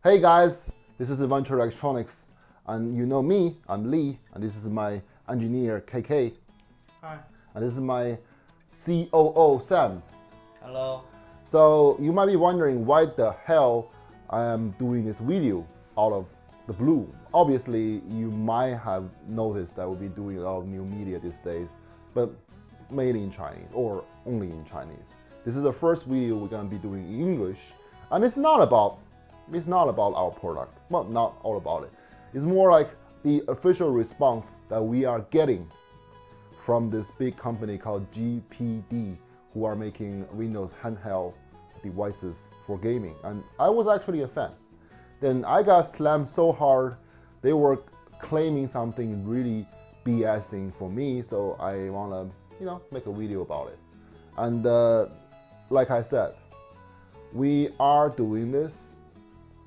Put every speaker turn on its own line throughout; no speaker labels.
Hey guys, this is Adventure Electronics, and you know me, I'm Lee, and this is my engineer KK,
Hi.
and this is my COO Sam.
Hello.
So you might be wondering why the hell I am doing this video out of the blue. Obviously, you might have noticed that we'll be doing a lot of new media these days, but mainly in Chinese or only in Chinese. This is the first video we're gonna be doing in English, and it's not about our product. Well, not all about it. It's more like the official response that we are getting from this big company called GPD, who are making Windows handheld devices for gaming. And I was actually a fan. Then I got slammed so hard, they were claiming something really BSing for me, so I wanna, make a video about it. And like I said, we are doing this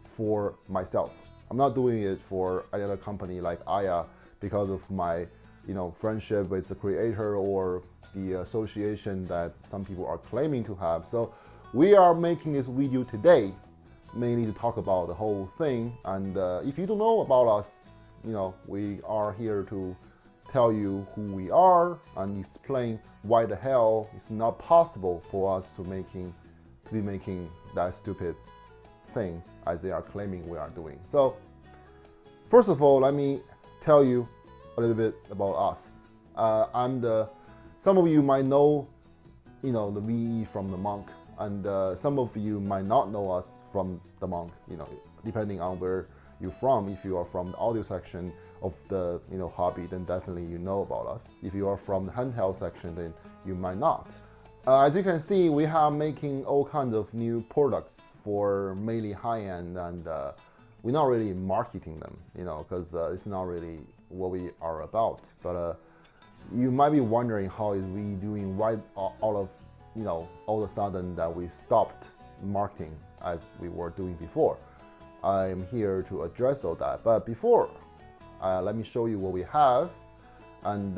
for myself. I'm not doing it for any other company like Aya because of my, friendship with the creator or the association that some people are claiming to have. So we are making this video today mainly to talk about the whole thing. And if you don't know about us, we are here to tell you who we are and explain why the hell it's not possible for us to be making that stupid thing as they are claiming we are doing. So first of all, let me tell you a little bit about us. Some of you might know, the VE from the Monk, and some of you might not know us from the Monk, depending on where you're from. If you are from the audio section of the hobby, then definitely you know about us. If you are from the handheld section, then you might not. As you can see, we are making all kinds of new products for mainly high-end, and we're not really marketing them, because it's not really what we are about. But you might be wondering how is we doing, why all of a sudden that we stopped marketing as we were doing before. I'm here to address all that. But before, let me show you what we have. And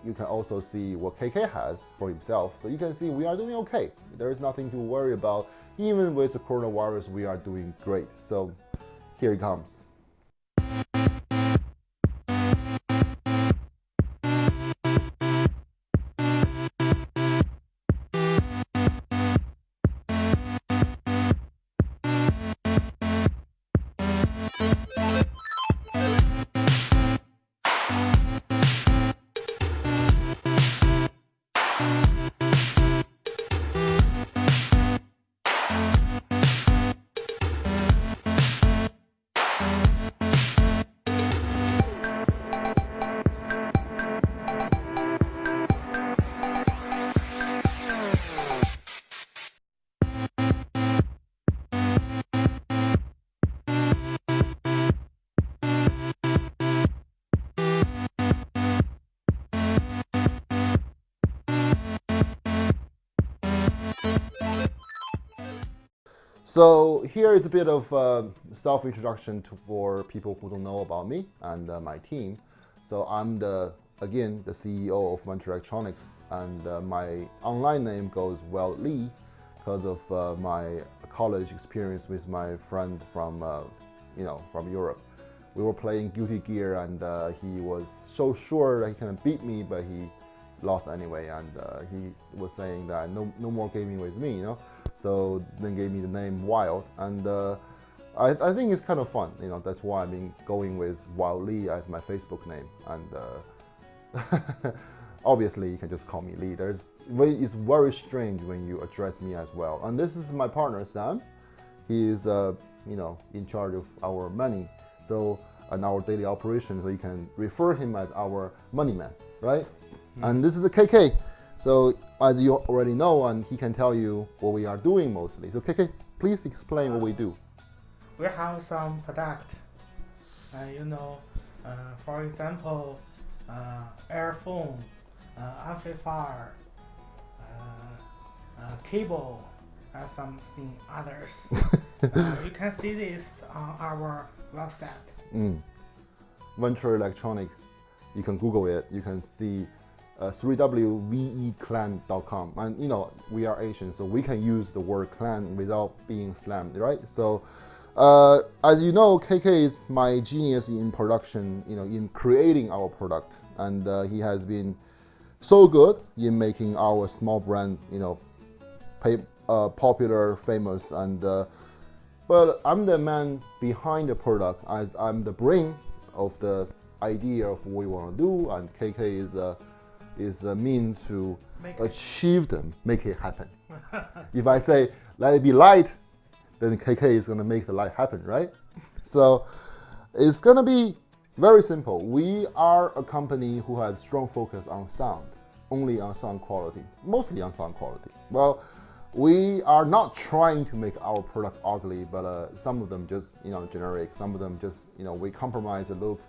you can also see what KK has for himself. So you can see we are doing okay. There is nothing to worry about. Even with the coronavirus, we are doing great. So here it comes. So here is a bit of self-introduction for people who don't know about me and my team. So I'm again the CEO of Adventure Electronics, and my online name goes Lee because of my college experience with my friend from from Europe. We were playing Guilty Gear, and he was so sure that he can beat me, but he lost anyway, and he was saying that no more gaming with me, So then gave me the name Wild, and I think it's kind of fun, That's why I've been going with Wild Lee as my Facebook name, and obviously you can just call me Lee. It's very strange when you address me as well. And this is my partner Sam. He is in charge of our money, and our daily operations. So you can refer him as our money man, right? And this is a KK. So as you already know, and he can tell you what we are doing mostly. So KK, please explain what we do.
We have some product, for example, earphone, amplifier, cable, and something others. You can see this on our website.
Venture Electronic, you can Google it. You can see 3wveclan.com, and we are Asian, so we can use the word clan without being slammed, right? So As you know, KK is my genius in production, in creating our product, and he has been so good in making our small brand, popular, famous, and but I'm the man behind the product, as I'm the brain of the idea of what we want to do, and KK is a means to achieve them, make it happen. If I say let it be light, then KK is going to make the light happen, right? So it's going to be very simple. We are a company who has strong focus on sound, only on sound quality, mostly on sound quality. Well, we are not trying to make our product ugly, but some of them just generic. Some of them just we compromise the look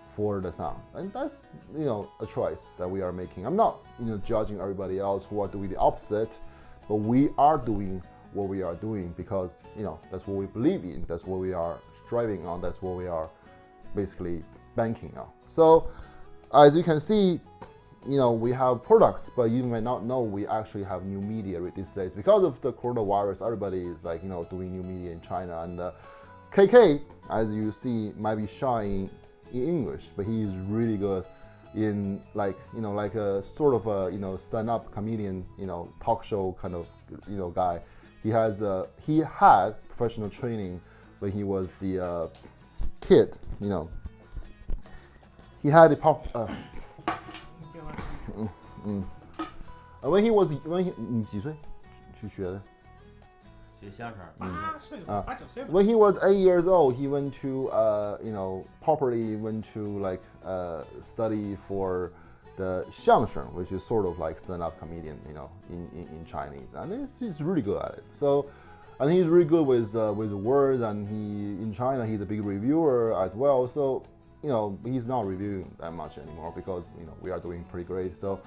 for the sound, and that's a choice that we are making. I'm not judging everybody else who are doing the opposite, but we are doing what we are doing because that's what we believe in, that's what we are striving on, that's what we are basically banking on. So as you can see, we have products, but you may not know we actually have new media these days. Because of the coronavirus, everybody is doing new media in China, and KK, as you see, might be shy in English, but he is really good in like a sort of a stand-up comedian, talk show kind of guy. He had professional training when he was the kid. He had the你几岁去学的？
学相声8岁吧，8、9岁吧。
When he was 8 years old, he went to properly went to study for the 相声, which is sort of like stand-up comedian, in Chinese, and he's really good at it. So, and he's really good with words, and in China he's a big reviewer as well. So, he's not reviewing that much anymore because we are doing pretty great. So,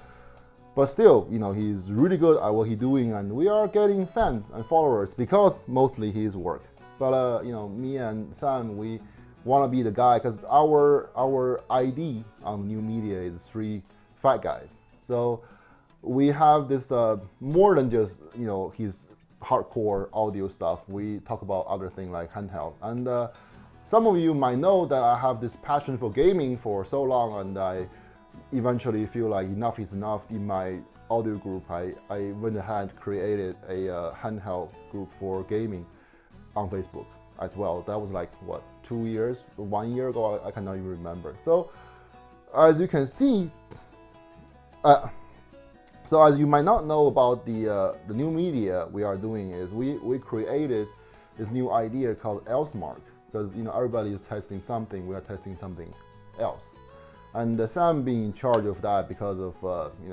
but still, he's really good at what he's doing, and we are getting fans and followers because mostly his work. But me and Sam, we want to be the guy because our ID on new media is 3 fat guys. So we have this more than just his hardcore audio stuff. We talk about other things like handheld, and some of you might know that I have this passion for gaming for so long, and I eventually feel like enough is enough. In my audio group, I went ahead and created a handheld group for gaming on Facebook as well. That was like what, 2 years, 1 year ago? I cannot even remember. So as you can see, so as you might not know about the new media we are doing is we created this new idea called else mark, because everybody is testing something, we are testing something else. And Sam being in charge of that because of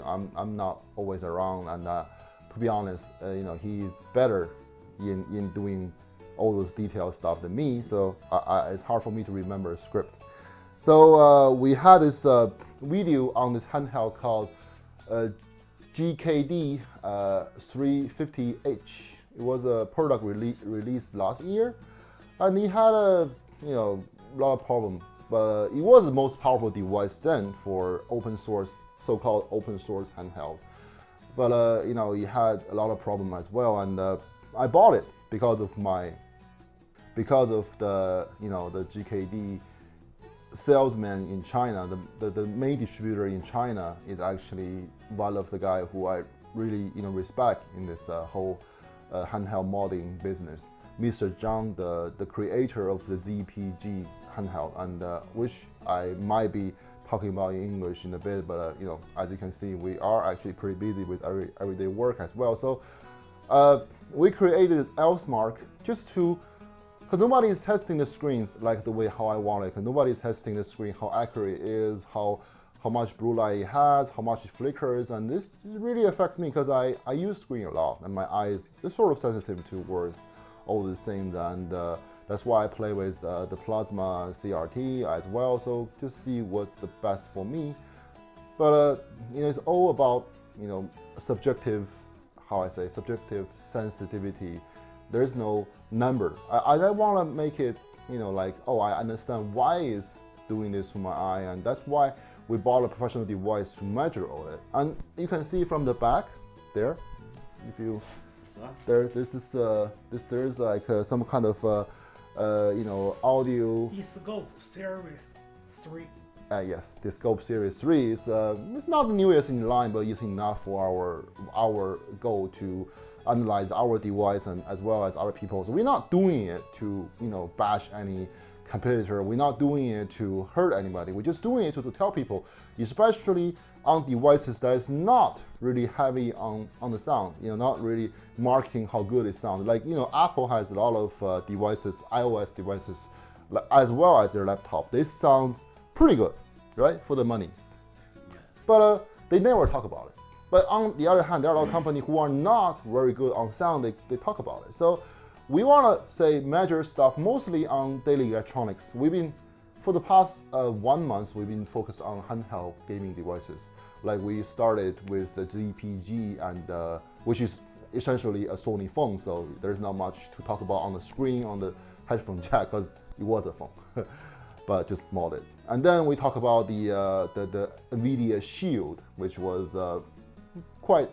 I'm not always around, and to be honest, he's better in doing all those detailed stuff than me. So it's hard for me to remember a script. So we had this video on this handheld called GPD 350H. It was a product released last year, and it had a lot of problems. But it was the most powerful device then for open source, so-called open source handheld. But it had a lot of problems as well, and I bought it because of the the GPD salesman in China. The main distributor in China is actually one of the guy who I really respect in this whole handheld modding business, Mr. Zhang, the creator of the ZPG handheld, and which I might be talking about in English in a bit, but as you can see, we are actually pretty busy with everyday work as well. So we created this else mark just to, because nobody is testing the screens like the way how I want it. Because nobody is testing the screen, how accurate it is, how much blue light it has, how much it flickers, and this really affects me because I use screen a lot, and my eyes are sort of sensitive towards all these things, and that's why I play with the plasma CRT as well. So just see what the best for me. But it's all about subjective, subjective sensitivity. There's no number. I don't want to make it like, oh, I understand why it's doing this to my eye, and that's why we bought a professional device to measure all it. And you can see from the back there, if you there's like some kind of audio.
The Scope Series 3.
Yes, the Scope Series 3 is it's not the newest in line, but it's enough for our goal to analyze our device and as well as other people's. We're not doing it to bash any competitor. We're not doing it to hurt anybody. We're just doing it to tell people, especially on devices that is not really heavy on the sound, not really marketing how good it sounds. Like, Apple has a lot of devices, iOS devices, as well as their laptop. This sounds pretty good, right, for the money. But they never talk about it. But on the other hand, there are a lot of companies who are not very good on sound, they talk about it. So we want to measure stuff mostly on daily electronics. For the past 1 month, we've been focused on handheld gaming devices. Like we started with the GPD, and which is essentially a Sony phone, so there's not much to talk about on the screen, on the headphone jack, because it was a phone, but just modded. And then we talk about the NVIDIA Shield, which was quite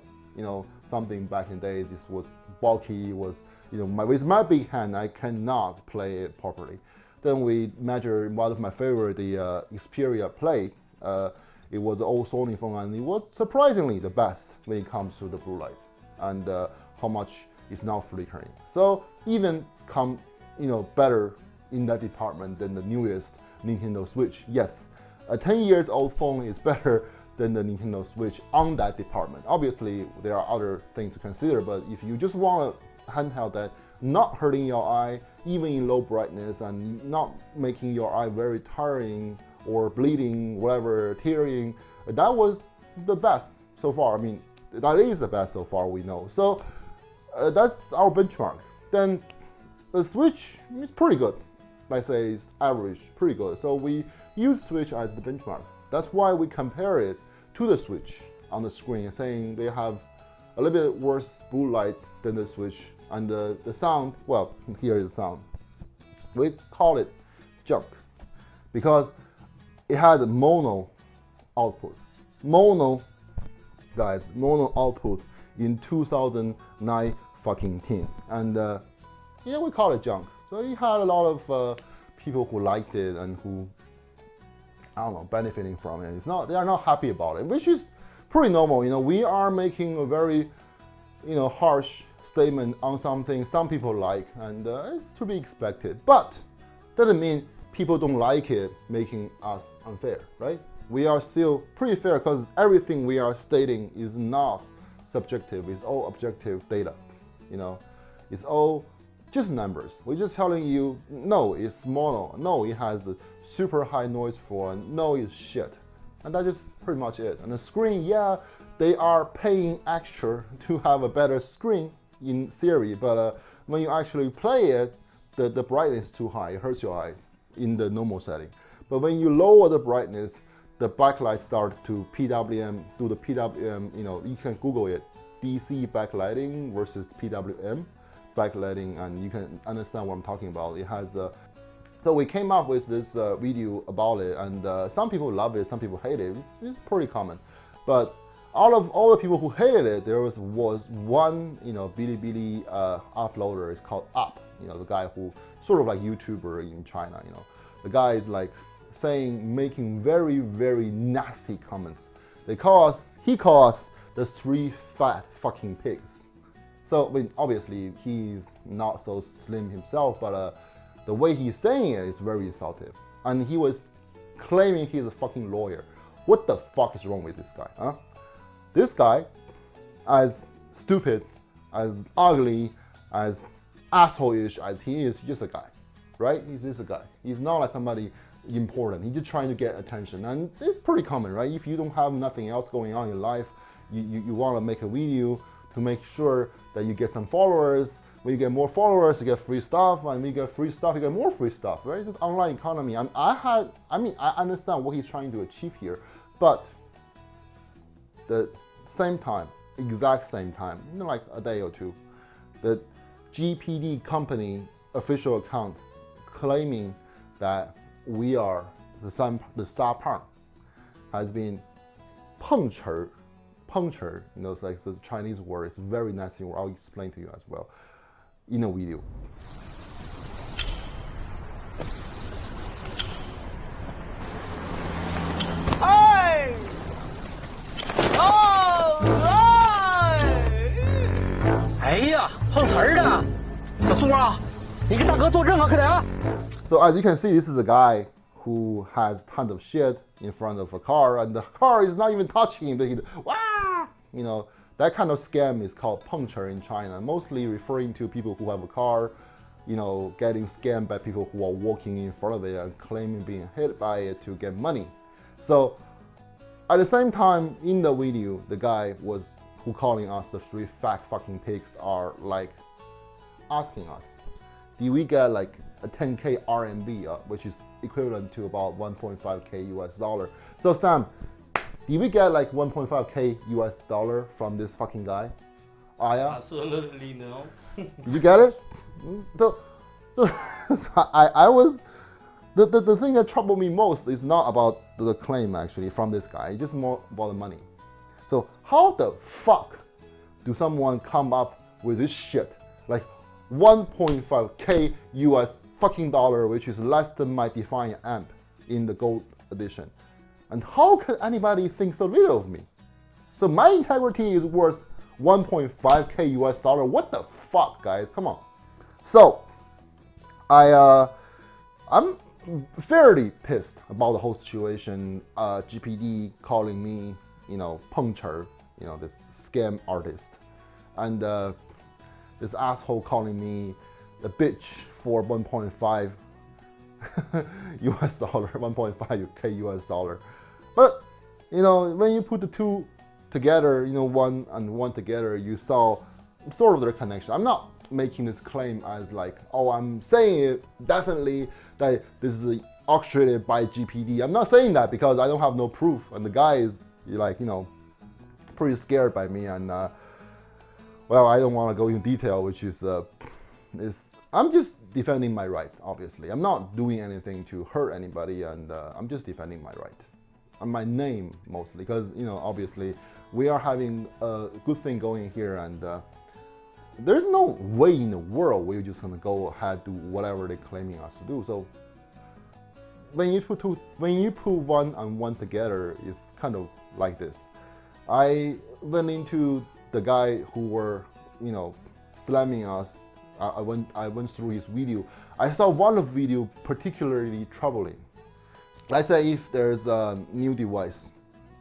something back in the days. It was bulky, with my big hand, I cannot play it properly. Then we measure one of my favorite, the Xperia Play. It was an old Sony phone, and it was surprisingly the best when it comes to the blue light and how much is now flickering. So even come better in that department than the newest Nintendo Switch. Yes, a 10-year-old phone is better than the Nintendo Switch on that department. Obviously, there are other things to consider, but if you just want a handheld that not hurting your eye, even in low brightness, and not making your eye very tiring or bleeding, whatever, tearing, that was the best so far. I mean, that is the best so far we know. So that's our benchmark. Then the Switch is pretty good. Let's say it's average, pretty good. So we use Switch as the benchmark. That's why we compare it to the Switch on the screen, saying they have a little bit worse blue light than the Switch. And the sound, well, here is the sound. We call it junk because it had mono output. Mono output in 2009 fucking 10. And we call it junk. So you had a lot of people who liked it and who, I don't know, benefiting from it. They are not happy about it, which is pretty normal. We are making a very, harsh statement on something some people like, and it's to be expected. But doesn't mean people don't like it, making us unfair, right? We are still pretty fair because everything we are stating is not subjective. It's all objective data. It's all just numbers. We're just telling you, no, it's mono. No, it has a super high noise floor. No, it's shit. And that's just pretty much it. And the screen, yeah, they are paying extra to have a better screen in theory, but when you actually play it, the brightness is too high. It hurts your eyes in the normal setting. But when you lower the brightness, the backlight start to PWM, do the PWM, you can Google it, DC backlighting versus PWM backlighting, and you can understand what I'm talking about. It has so we came up with this video about it, and some people love it, some people hate it. It's pretty common. But out of all the people who hated it, there was one, Bilibili uploader. It's called Up. The guy who sort of like YouTuber in China. The guy is like making very, very nasty comments. He calls us the 3 fat fucking pigs. So obviously he's not so slim himself, but the way he's saying it is very insultive. And he was claiming he's a fucking lawyer. What the fuck is wrong with this guy, huh? This guy, as stupid, as ugly, as asshole-ish as he is, he's just a guy, right? He's just a guy. He's not like somebody important. He's just trying to get attention. And it's pretty common, right? If you don't have nothing else going on in your life, you want to make a video to make sure that you get some followers. When you get more followers, you get free stuff. And when you get free stuff, you get more free stuff, right? It's this online economy. I understand what he's trying to achieve here, but the same time, exact same time, like a day or two, the GPD company official account claiming that we are the star pang has been punctured. It's like the Chinese word. It's a very nasty word. I'll explain to you as well in a video.
何做任何可能啊！
So as you can see, this is a guy who has tons of shit in front of a car, and the car is not even touching him. He, Wah! You know, that kind of scam is called puncture in China, mostly referring to people who have a car, you know, getting scammed by people who are walking in front of it and claiming being hit by it to get money. So at the same time, in the video, the guy who calling us the three fat fucking pigs are like asking us, did we get like a 10k RMB, which is equivalent to about 1.5k US dollar. So Sam, did we get like 1.5k US dollar from this fucking guy? Aya?
Absolutely no.
Did you get it? So I was, the thing that troubled me most is not about the claim actually from this guy, it's just more about the money. So how the fuck do someone come up with this shit? Like 1.5k US fucking dollar, which is less than my Defiant amp in the gold edition. And how can anybody think so little of me? So my integrity is worth 1.5k US dollar. What the fuck, guys? Come on. So I'm fairly pissed about the whole situation. GPD calling me, you know, puncture, you know, this scam artist, and this asshole calling me a bitch for 1.5 US dollar, 1.5k US dollar. But you know, when you put the two together, you know, one and one together, you saw sort of their connection. I'm not making this claim as like, oh, I'm saying it definitely that this is orchestrated by GPD. I'm not saying that because I don't have no proof, and the guy is like, you know, pretty scared by me, and well, I don't want to go into detail, which is I'm just defending my rights. Obviously, I'm not doing anything to hurt anybody, and I'm just defending my right and my name mostly, because you know, obviously, we are having a good thing going here, and there's no way in the world we're just gonna go ahead do whatever they're claiming us to do. So when you put one and one together, it's kind of like this. I went into the guy who were, you know, slamming us. I went through his video. I saw one of the video particularly troubling. Let's say if there's a new device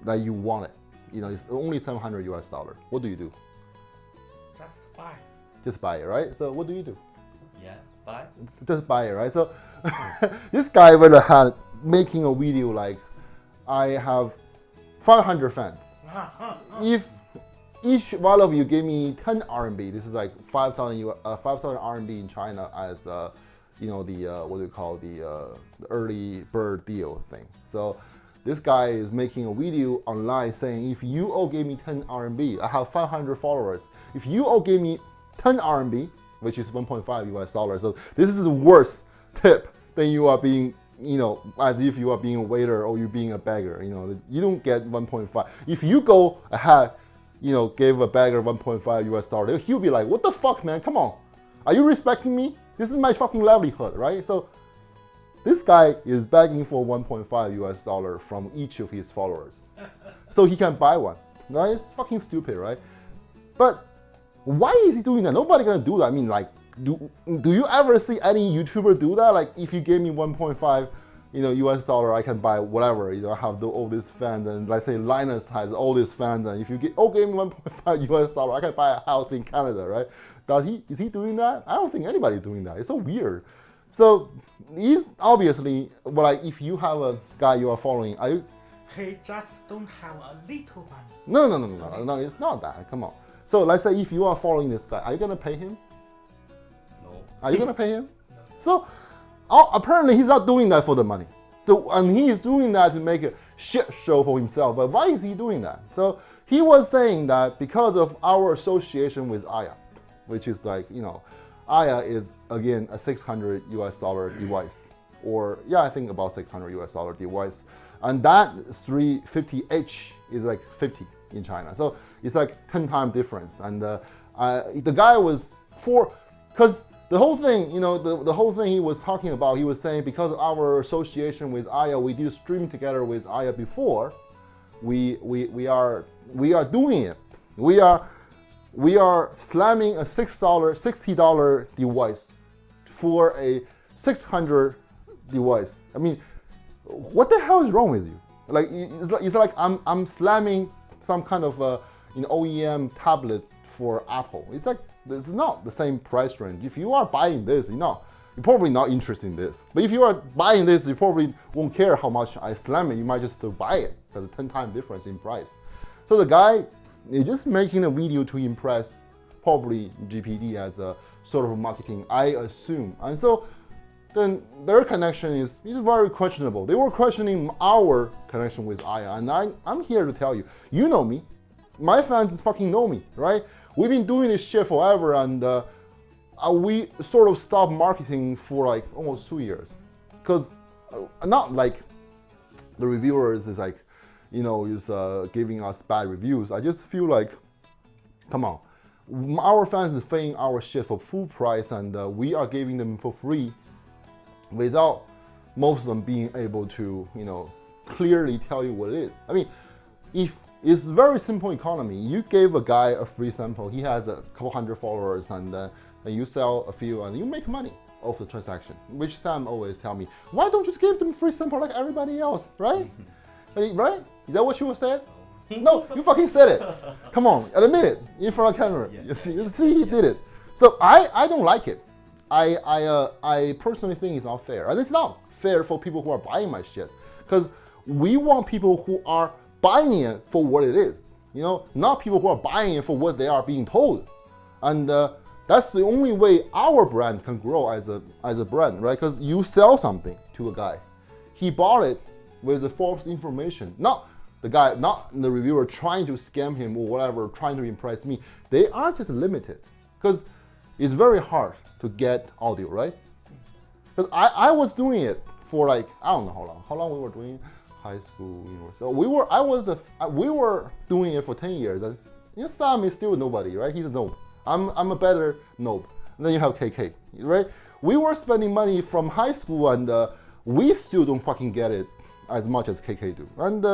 that you want it, you know, it's only 700 US dollar. What do you do?
Just buy.
Just buy it, right? So what do you do?
Yeah, buy.
Just buy it, right? So this guy went ahead making a video like, I have 500 fans. If each one of you gave me 10 RMB, this is like 5,000 RMB in China as you know, the what do you call the early bird deal thing. So this guy is making a video online saying, if you all gave me 10 RMB, I have 500 followers. If you all gave me 10 RMB, which is 1.5 US dollars, so this is a worse tip than you are being, you know, as if you are being a waiter or you're being a beggar. You know, you don't get 1.5. If you go ahead, you know, gave a beggar 1.5 US dollar, he'll be like, what the fuck, man? Come on. Are you respecting me? This is my fucking livelihood, right? So this guy is begging for 1.5 US dollar from each of his followers so he can buy one. Right? It's fucking stupid, right? But why is he doing that? Nobody gonna do that. I mean, like, do you ever see any YouTuber do that? Like, if you gave me 1.5, you know, US dollar, I can buy whatever. You know, I have all these fans, and let's say Linus has all these fans, and if you gave me 1.5 US dollar, I can buy a house in Canada, right? Is he doing that? I don't think anybody's doing that. It's so weird. So he's obviously, well, like, if you have a guy you are following, are you?
He just don't have a little money.
No, it's not that. Come on. So let's say if you are following this guy, are you gonna pay him?
No.
Are you gonna pay him?
No.
So apparently he's not doing that for the money. So, and he is doing that to make a shit show for himself. But why is he doing that? So he was saying that because of our association with Aya, which is like, you know, Aya is again a 600 US dollar device, or yeah, I think about 600 US dollar device, and that 350H is like 50 in China. So it's like 10 times difference. And the guy was because the whole thing, you know, the whole thing he was talking about, he was saying because of our association with Aya, we did stream together with Aya before, we are doing it. We are slamming a $60 device for a 600 device. I mean, what the hell is wrong with you? Like it's like I'm slamming some kind of OEM tablet for Apple. It's like it's not the same price range. If you are buying this, you're probably not interested in this. But if you are buying this, you probably won't care how much I slam it. You might just buy it because it's 10 times difference in price. So the guy is just making a video to impress probably GPD as a sort of marketing, I assume. And so then their connection is very questionable. They were questioning our connection with Aya, and I'm here to tell you, you know me, my fans fucking know me, right? We've been doing this shit forever, and we sort of stopped marketing for like almost 2 years, because not like the reviewers is like, is giving us bad reviews. I just feel like, come on, our fans is paying our shit for full price, and we are giving them for free, without most of them being able to, clearly tell you what it is. I mean, if it's very simple economy, you gave a guy a free sample, he has a couple hundred followers, and you sell a few, and you make money off the transaction. Which Sam always tell me, why don't you just give them free sample like everybody else, right? Right? Is that what you said? No, you fucking said it. Come on, admit it in front of camera. Yeah. You see, he did it. So I don't like it. I personally think it's not fair, and it's not fair for people who are buying my shit, because we want people who are buying it for what it is, not people who are buying it for what they are being told, and that's the only way our brand can grow as a brand, right? Because you sell something to a guy, he bought it with a false information, not the guy, not the reviewer trying to scam him or whatever, trying to impress me. They are just limited, because it's very hard to get audio, right? Because I was doing it for like, I don't know how long we were doing high school, So we were doing it for 10 years. And Sam is still nobody, right? He's a noob. I'm a better noob. And then you have KK, right? We were spending money from high school, and we still don't fucking get it as much as KK do. And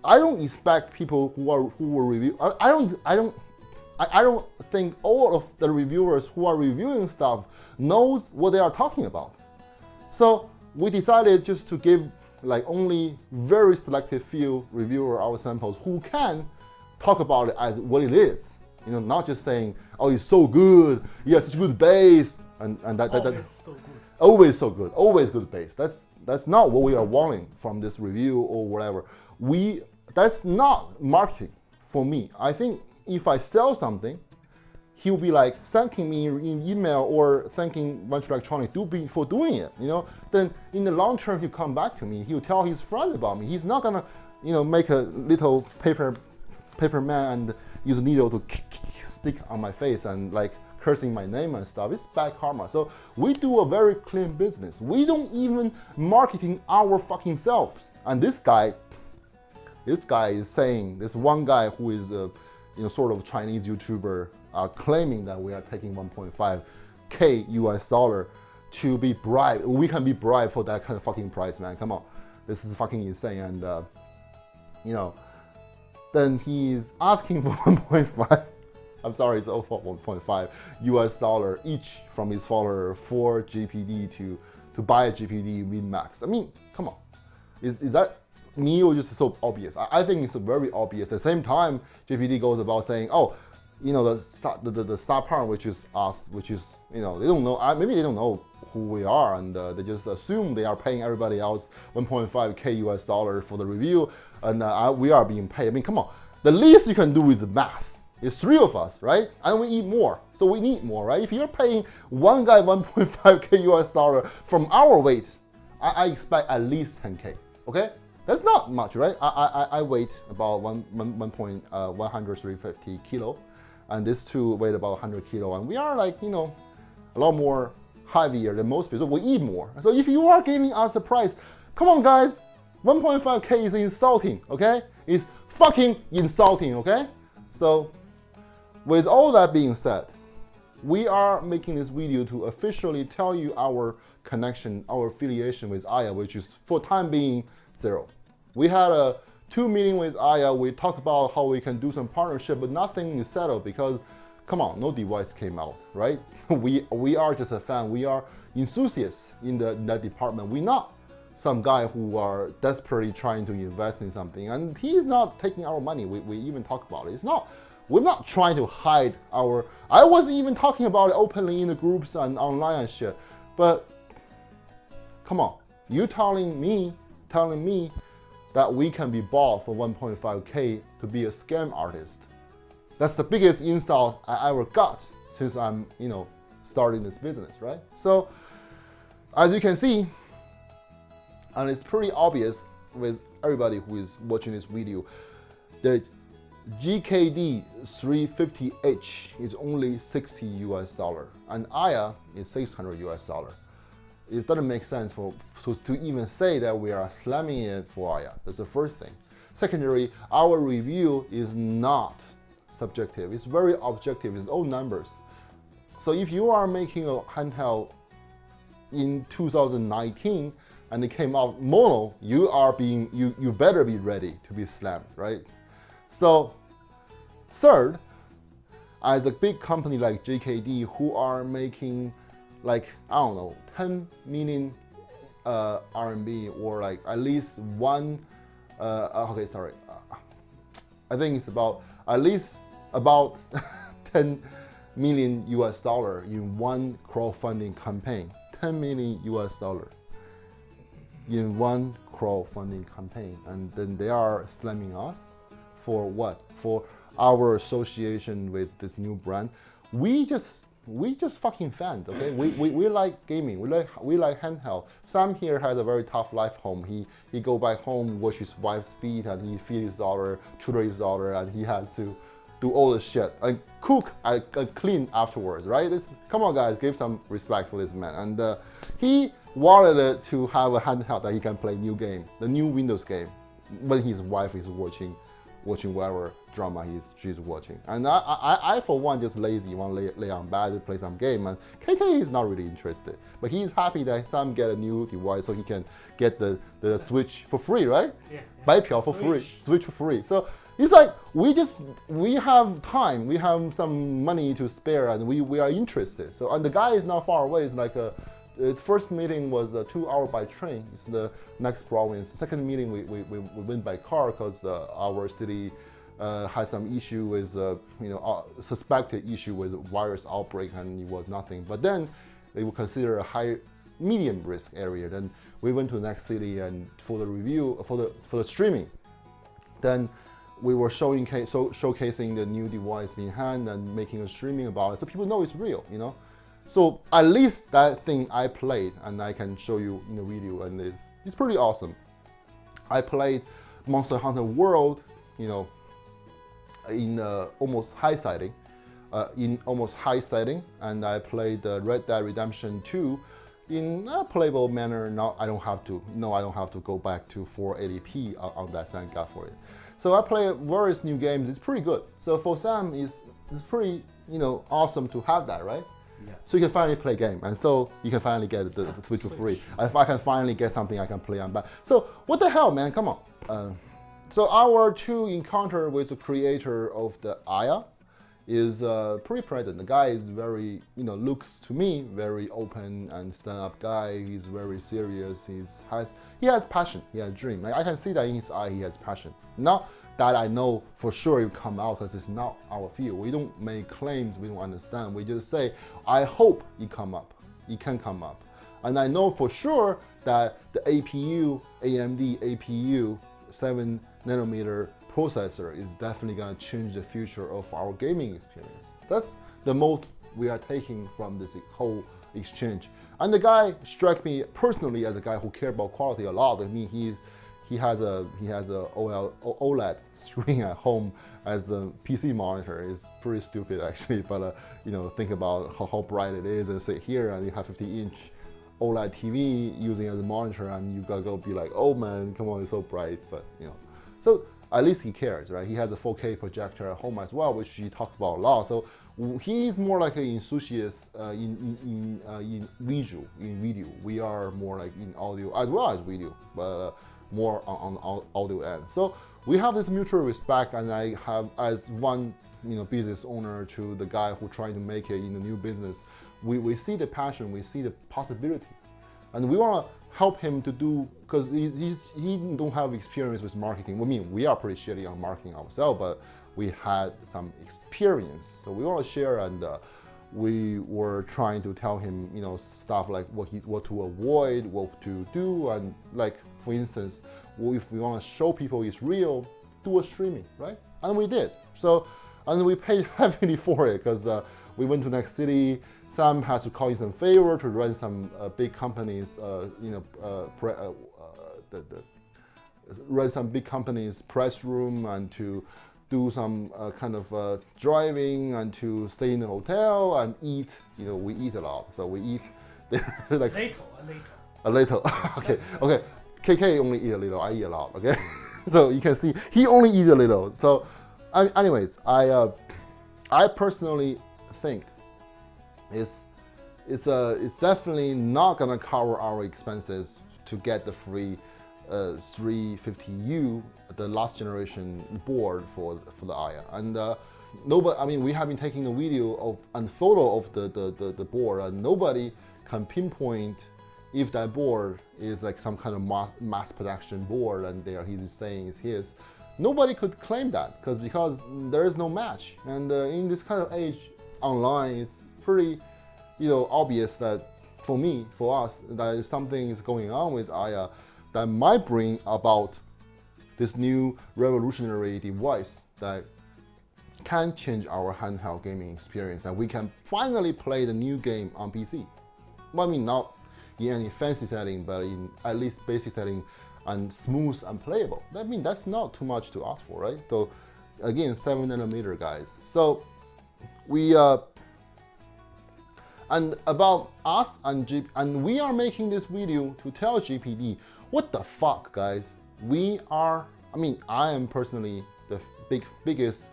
I don't expect people who will review. I don't think all of the reviewers who are reviewing stuff knows what they are talking about. So we decided just to give like only very selective few reviewer our samples who can talk about it as what it is. Not just saying, oh, it's so good, yeah, such a good bass, and that
So good.
Always so good, always good bass. That's not what we are wanting from this review or whatever. That's not marketing for me. I think if I sell something, he'll be like thanking me in email or thanking Venture Electronic for doing it. Then in the long term, he'll come back to me. He'll tell his friends about me. He's not gonna, make a little paper man and use a needle to stick on my face and like cursing my name and stuff. It's bad karma. So we do a very clean business. We don't even marketing our fucking selves. And this guy is saying, this one guy who is sort of Chinese YouTuber, claiming that we are taking 1.5K US dollar to be bribed. We can be bribed for that kind of fucking price, man. Come on, this is fucking insane. And then he's asking for 1.5. I'm sorry, it's over 1.5 US dollar each from his follower for GPD to buy a GPD Min-Max. I mean, come on, is that me or just so obvious? I think it's very obvious. At the same time, GPD goes about saying, oh, the star part, which is us, which is, they don't know, maybe they don't know who we are, and they just assume they are paying everybody else 1.5K US dollar for the review, and we are being paid. I mean, come on, the least you can do with the math is 3 of us, right? And we eat more, so we need more, right? If you're paying one guy 1.5K US dollar from our weight, I expect at least 10K, okay? That's not much, right? I weigh about 150 kilo, and these two weigh about 100 kilo, and we are like, a lot more heavier than most people, so we eat more. So if you are giving us a price, come on guys, 1.5K is insulting, okay? It's fucking insulting, okay? So with all that being said, we are making this video to officially tell you our connection, our affiliation with Aya, which is for time being 0. We had a 2 meeting with Aya. We talked about how we can do some partnership, but nothing is settled because, come on, no device came out, right? We are just a fan. We are enthusiasts in that department. We're not some guy who are desperately trying to invest in something, and he's not taking our money. We even talk about it. It's not. We're not trying to hide our. I wasn't even talking about it openly in the groups and online and shit. But come on, you telling me that we can be bought for 1.5K to be a scam artist. That's the biggest insult I ever got since I'm, starting this business, right? So, as you can see, and it's pretty obvious with everybody who is watching this video, the GKD 350H is only $60 US, and AYA is $600 US. It doesn't make sense to even say that we are slamming it for AYA. That's the first thing. Secondary, our review is not subjective. It's very objective. It's all numbers. So if you are making a handheld in 2019 and it came out mono, you better be ready to be slammed, right? So third, as a big company like GKD who are making like, I don't know, 10 million RMB or like at least one, I think it's about at least about 10 million US dollar in one crowdfunding campaign. 10 million US dollar in one crowdfunding campaign, and then they are slamming us for what? For our association with this new brand. We just fucking fans, okay? We like gaming. We like handheld. Sam here has a very tough life home. He go back home, wash his wife's feet, and he feed his daughter, tutor his daughter, and he has to do all the shit and cook and clean afterwards, right? Come on, guys, give some respect for this man. And he wanted to have a handheld that he can play new game, the new Windows game, when his wife is watching whatever drama she's watching. And I for one just lazy, want to lay on bed to play some game, and KK is not really interested. But he's happy that Sam get a new device so he can get the Switch for free, right?
Yeah.
白嫖 for free, Switch for free. So it's like we have time, we have some money to spare, and we are interested. So, and the guy is not far away. It's like the first meeting was 2 hours by train. It's the next province. Second meeting we went by car because our city had some issue with suspected issue with virus outbreak, and it was nothing. But then they would consider a medium risk area. Then we went to the next city and for the review for the streaming. Then we were showcasing the new device in hand and making a streaming about it, so people know it's real, So at least that thing I played, and I can show you in the video, and it's pretty awesome. I played Monster Hunter World, in almost high setting, and I played Red Dead Redemption 2 in a playable manner. I don't have to go back to 480p on that, thank God for it. So I play various new games. It's pretty good. So for Sam, it's pretty awesome to have that, right?
Yeah.
So you can finally play a game, and so you can finally get the Switch for free. If I can finally get something I can play on back. So what the hell, man? Come on. So our two encounter with the creator of the AYA is pretty present. The guy is very, looks to me very open and stand-up guy. He's very serious. He has passion. He has dream. I can see that in his eye. He has passion. Not that I know for sure it will come out, because it's not our field. We don't make claims we don't understand. We just say, I hope it come up. It can come up. And I know for sure that the APU, AMD APU 7 nanometer processor is definitely going to change the future of our gaming experience. That's the most we are taking from this whole exchange. And the guy struck me personally as a guy who cared about quality a lot. I mean, he has a OLED screen at home as a PC monitor. It's pretty stupid actually, but think about how bright it is, and sit here and you have 50-inch OLED TV using as a monitor, and you gotta go be like, oh man, come on, it's so bright. But so at least he cares, right? He has a 4K projector at home as well, which he talked about a lot. So he's more like an enthusiast in video. We are more like in audio as well as video, but more on audio end. So we have this mutual respect, and I have, as one business owner to the guy who trying to make it in the new business, we see the passion, we see the possibility, and we want to help him to do, because he don't have experience with marketing. I mean, we are pretty shitty on marketing ourselves, but we had some experience, so we want to share. And we were trying to tell him, you know, stuff like what to avoid, what to do, and like, for instance, if we want to show people it's real, do a streaming, right? And we did. So, and we paid heavily for it, because we went to next city. Sam had to call in some favor to run some big companies, run some big companies' press room, and to do some kind of driving, and to stay in the hotel and eat. You know, we eat a lot, so we eat like a little. Okay. KK only eat a little. I eat a lot. Okay, so you can see he only eat a little. So, anyways, I personally think it's definitely not gonna cover our expenses to get the free 350U, the last generation board for the Aya. And nobody, I mean, we have been taking a video of and photo of the board, and nobody can pinpoint if that board is like some kind of mass production board, and he's saying it's his. Nobody could claim that because there is no match. And in this kind of age, online, it's pretty, you know, obvious that for us, that something is going on with Aya that might bring about this new revolutionary device that can change our handheld gaming experience, and we can finally play the new game on PC. Well, I mean, not in any fancy setting, but in at least basic setting and smooth and playable. I mean, that's not too much to ask for, right? So again, 7nm guys. So we and about us and we are making this video to tell GPD, what the fuck, guys? I am personally the biggest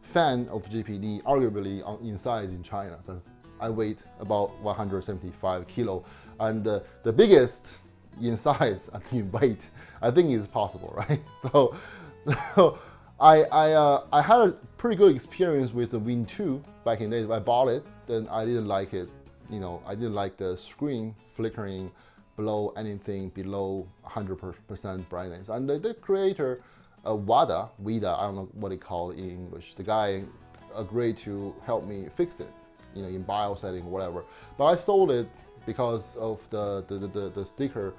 fan of GPD, arguably in size in China, because I weigh about 175 kilo, and the biggest in size and in weight, I think is possible, right? So I had a pretty good experience with the Win 2 back in the days. I bought it, then I didn't like it. You know, I didn't like the screen flickering below anything below 100% brightness. And the creator, Wada, I don't know what they call it in English. The guy agreed to help me fix it, you know, in BIOS setting or whatever. But I sold it because of the sticker.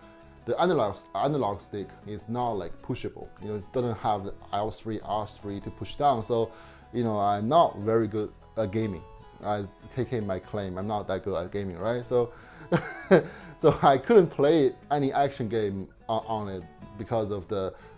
The analog stick is not like pushable. You know, it doesn't have the L3, R3 to push down. So, you know, I'm not very good at gaming. As KK might claim, I'm not that good at gaming, right? So, so I couldn't play any action game on it because of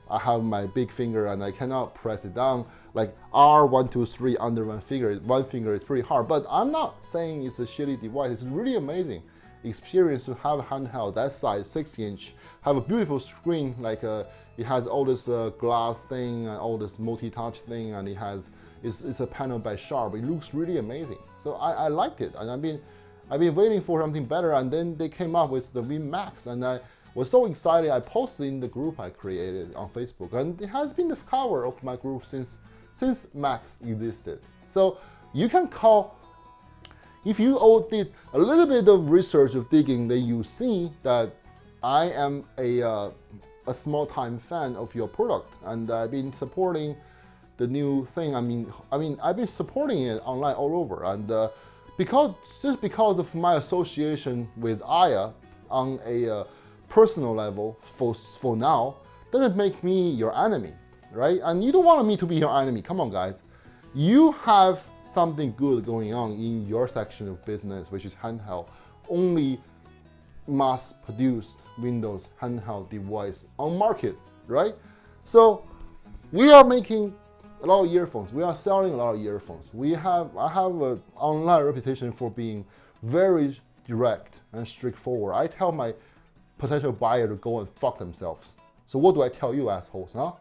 I have my big finger and I cannot press it down. Like R1, 2, 3 under one finger is pretty hard. But I'm not saying it's a shitty device. It's really amazing experience to have a handheld that size, 6-inch, have a beautiful screen, like it has all this glass thing and all this multi-touch thing, and it's a panel by Sharp. It looks really amazing. So I liked it, and I've been waiting for something better, and then they came up with the VMAX, and I was so excited. I posted in the group I created on Facebook, and it has been the cover of my group since Max existed. So you can call. If you all did a little bit of research of digging, then you see that I am a small-time fan of your product, and I've been supporting the new thing. I mean, I've been supporting it online all over, and just because of my association with Aya on a personal level for now, doesn't make me your enemy, right? And you don't want me to be your enemy. Come on, guys, you have something good going on in your section of business, which is handheld, only mass-produced Windows handheld device on market, right? So we are making a lot of earphones. We are selling a lot of earphones. I have an online reputation for being very direct and straightforward. I tell my potential buyer to go and fuck themselves. So what do I tell you assholes, huh?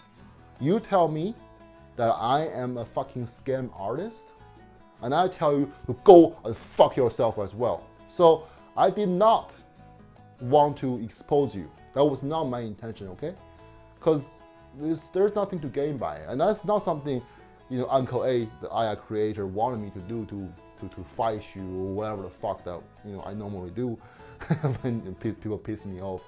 You tell me that I am a fucking scam artist, and I tell you to go and fuck yourself as well. So I did not want to expose you. That was not my intention, okay? Because there's nothing to gain by it. And that's not something, you know, Uncle A, the Aya creator, wanted me to do to to fight you or whatever the fuck that I normally do when people piss me off.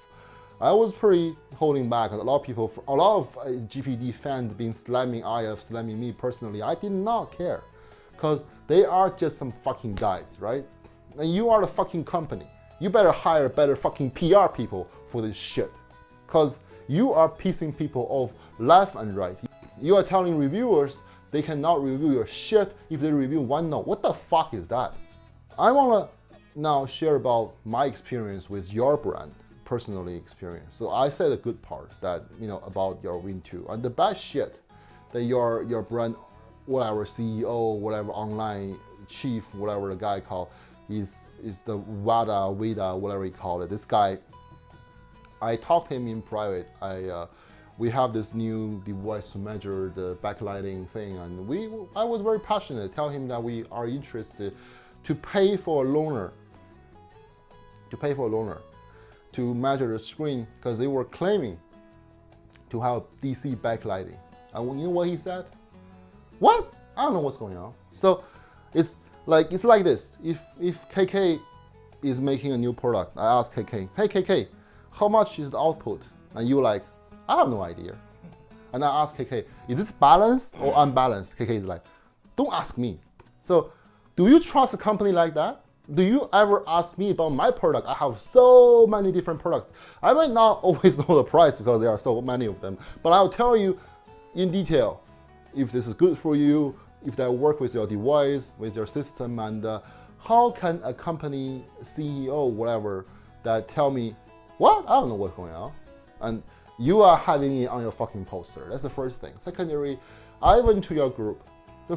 I was pretty holding back. A lot of GPD fans been slamming IF, slamming me personally. I did not care, because they are just some fucking guys, right? And you are the fucking company. You better hire better fucking PR people for this shit, because you are pissing people off left and right. You are telling reviewers they cannot review your shit if they review one note. What the fuck is that? I wanna now share about my experience with your brand, personally experience. So I said a good part that about your Win2, and the bad shit that your brand, whatever CEO, whatever online chief, whatever the guy called, is the Vida, whatever he called it. This guy, I talked to him in private. We have this new device to measure the backlighting thing, and I was very passionate. Tell him that we are interested to pay for a loaner, to measure the screen, because they were claiming to have DC backlighting. And you know what he said? What? I don't know what's going on. So it's like this. If KK is making a new product, I ask KK, hey KK, how much is the output? And you're like, I have no idea. And I ask KK, is this balanced or unbalanced? KK is like, don't ask me. So do you trust a company like that? Do you ever ask me about my product? I have so many different products. I might not always know the price because there are so many of them, but I'll tell you in detail if this is good for you, if that work with your device, with your system, and how can a company CEO, whatever, that tell me, what? I don't know what's going on. And you are having it on your fucking poster. That's the first thing. Secondary, I went to your group. So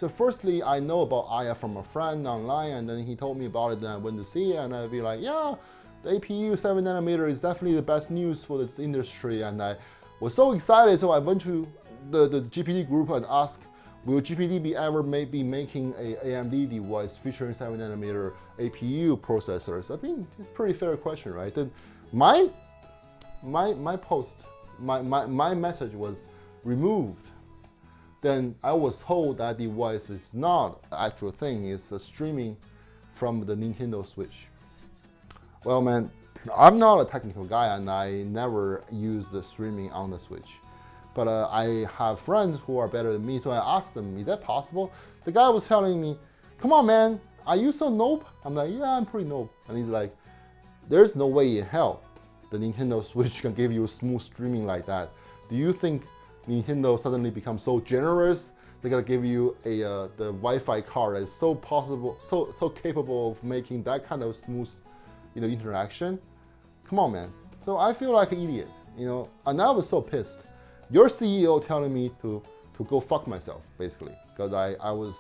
firstly, I know about Aya from a friend online, and then he told me about it, and I went to see it, and I'd be like, yeah, the APU 7nm is definitely the best news for this industry, and I was so excited, so I went to the GPD group and asked, will GPD be making a AMD device featuring 7nm APU processors? I think it's a pretty fair question, right? Then my post, my message was removed. Then I was told that device is not an actual thing, it's a streaming from the Nintendo Switch. Well, man, I'm not a technical guy and I never use the streaming on the Switch. But I have friends who are better than me, so I asked them, is that possible? The guy was telling me, come on, man, are you so noob? I'm like, yeah, I'm pretty noob. And he's like, there's no way in hell the Nintendo Switch can give you smooth streaming like that. Do you think Nintendo suddenly becomes so generous, they're gonna give you the Wi-Fi card that is so capable of making that kind of smooth, interaction? Come on, man. So I feel like an idiot, and I was so pissed. Your CEO telling me to go fuck myself, basically, because I was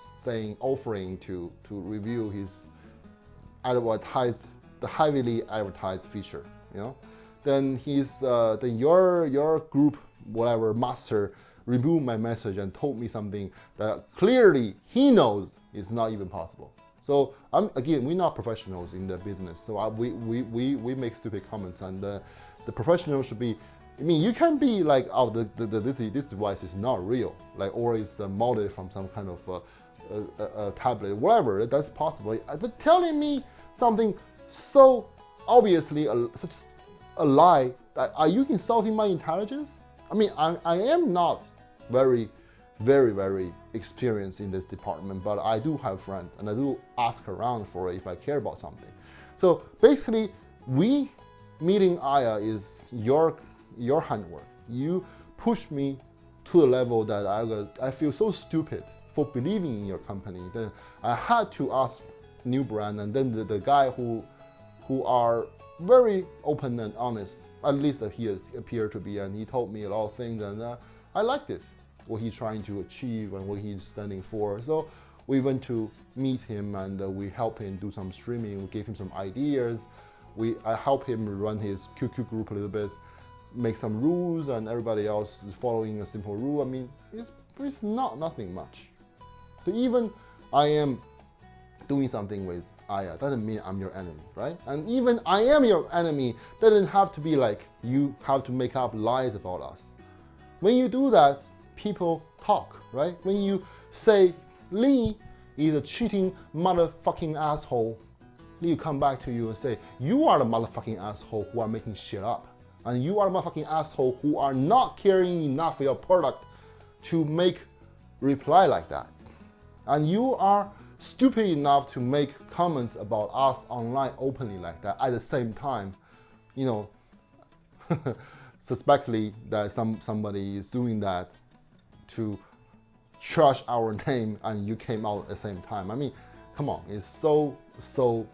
offering to review his the heavily advertised feature, Then then your group, whatever master, removed my message and told me something that clearly he knows is not even possible. So we're not professionals in the business, so we make stupid comments, and the professional should be. I mean, you can be like, oh, this device is not real, or it's molded from some kind of a tablet, whatever. That's possible. But telling me something so obviously such a lie, that are you insulting my intelligence? I mean, I am not very, very, very experienced in this department, but I do have friends and I do ask around for it if I care about something. So basically, meeting Aya is your handwork. You push me to a level that I feel so stupid for believing in your company. Then I had to ask new brand, and then the guy who are very open and honest, at least he appeared to be, and he told me a lot of things, and I liked it, what he's trying to achieve and what he's standing for. So we went to meet him, and we helped him do some streaming. We gave him some ideas. I helped him run his QQ group a little bit, make some rules, and everybody else is following a simple rule. I mean, it's nothing much. So even I am doing something with Aya doesn't mean I'm your enemy, right? And even I am your enemy doesn't have to be like you have to make up lies about us. When you do that, people talk, right? When you say, Lee, is a cheating motherfucking asshole, he'll come back to you and say, you are the motherfucking asshole who are making shit up. And you are the motherfucking asshole who are not caring enough for your product to make reply like that. And you are stupid enough to make comments about us online openly like that at the same time, you know, suspectly that somebody is doing that to trash our name and you came out at the same time. I mean, come on, it's so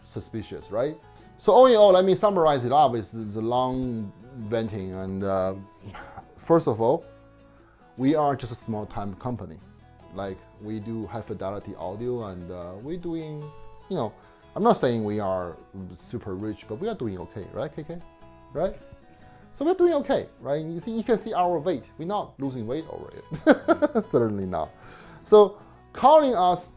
suspicious, right? So all in all, let me summarize it up. It's a long venting, and first of all, we are just a small time company. Like, we do high fidelity audio, and we're doing, you know, I'm not saying we are super rich, but we are doing okay, right, KK? Right? So we're doing okay, right? You can see our weight. We're not losing weight over it. Certainly not. So calling us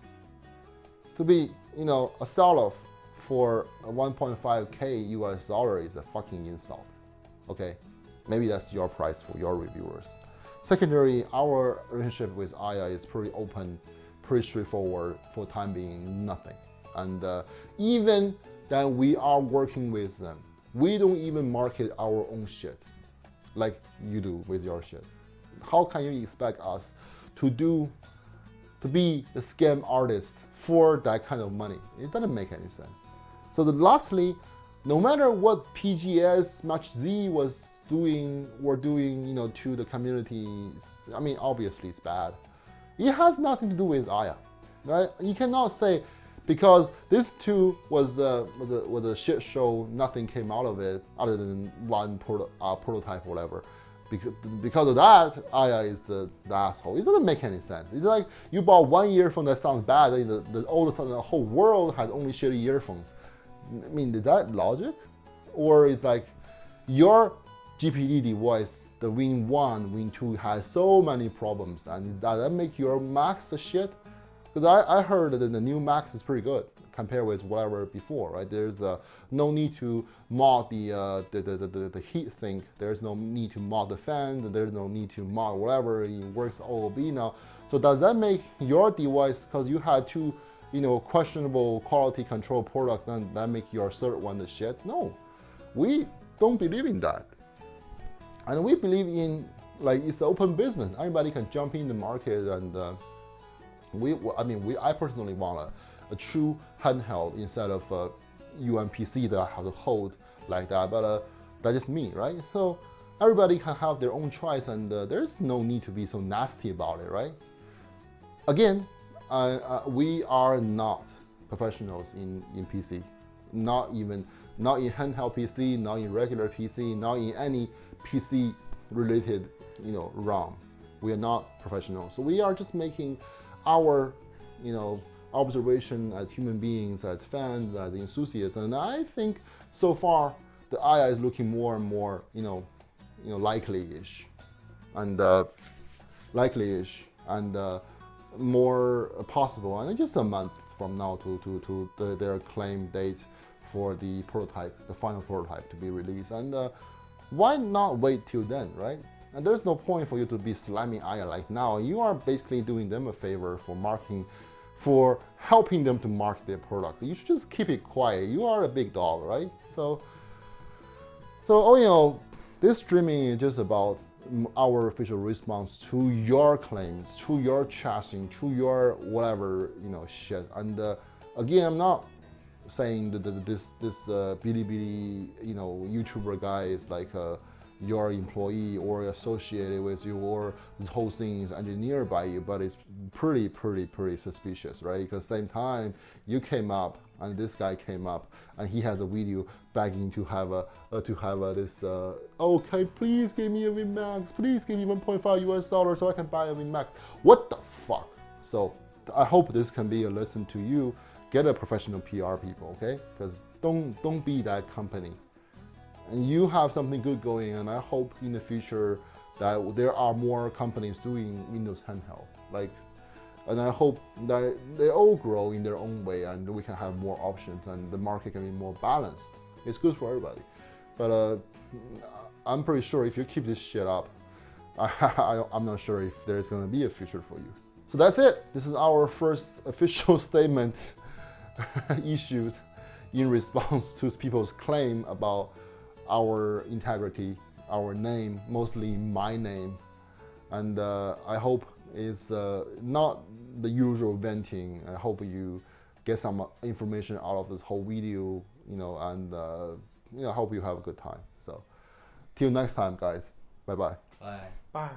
to be, you know, a sell-off for a 1.5K US dollar is a fucking insult. Okay? Maybe that's your price for your reviewers. Secondary, our relationship with Aya is pretty open, pretty straightforward, for time being nothing. And even that we are working with them, we don't even market our own shit like you do with your shit. How can you expect us to be the scam artist for that kind of money? It doesn't make any sense. So lastly, no matter what PGS Match Z was doing, you know, to the community, I mean, obviously it's bad. It has nothing to do with Aya, right? You cannot say because this too was a shit show, nothing came out of it other than one prototype or whatever. Because of that, Aya is the asshole. It doesn't make any sense. It's like you bought one earphone that sounds bad, and all of a sudden the whole world has only shitty earphones. I mean, is that logic? Or it's like your GPD device, the Win 1, Win 2 has so many problems, and does that make your Max the shit? Because I heard that the new Max is pretty good compared with whatever before, right? There's no need to mod the heat thing. There's no need to mod the fan. There's no need to mod whatever. It works OOB now. So does that make your device, because you had two, you know, questionable quality control products, then that make your third one the shit? No, we don't believe in that. And we believe in, like, it's an open business. Anybody can jump in the market, and I personally want a true handheld instead of a UMPC that I have to hold like that. But that's just me, right? So everybody can have their own choice, and there's no need to be so nasty about it, right? Again, we are not professionals in PC, not in handheld PC, not in regular PC, not in any PC related, you know, ROM. We are not professionals. So we are just making our, you know, observation as human beings, as fans, as enthusiasts. And I think so far the Aya is looking more and more, you know, likely-ish, and more possible. And just a month from now to their claim date for the prototype, the final prototype to be released. And why not wait till then, right? And there's no point for you to be slamming Aya like now. You are basically doing them a favor for marketing, for helping them to market their product. You should just keep it quiet. You are a big dog, right? So you know, this streaming is just about our official response to your claims, to your chasing, to your whatever, you know, shit. And again, I'm not saying that this Bilibili, you know, YouTuber guy is like your employee or associated with you, or this whole thing is engineered by you, but it's pretty suspicious, right? Because same time you came up and this guy came up and he has a video begging to have this okay, please give me a WinMax, please give me 1.5 US dollars so I can buy a WinMax. What the fuck? So I hope this can be a lesson to you. Get a professional PR people, okay? Because don't be that company. And you have something good going, and I hope in the future that there are more companies doing Windows handheld. And I hope that they all grow in their own way, and we can have more options, and the market can be more balanced. It's good for everybody. But I'm pretty sure if you keep this shit up, I'm not sure if there's going to be a future for you. So that's it. This is our first official statement issued in response to people's claim about our integrity, our name, mostly my name. And I hope it's not the usual venting. I hope you get some information out of this whole video, and I hope you have a good time. So till next time, guys. Bye-bye.
Bye.
Bye.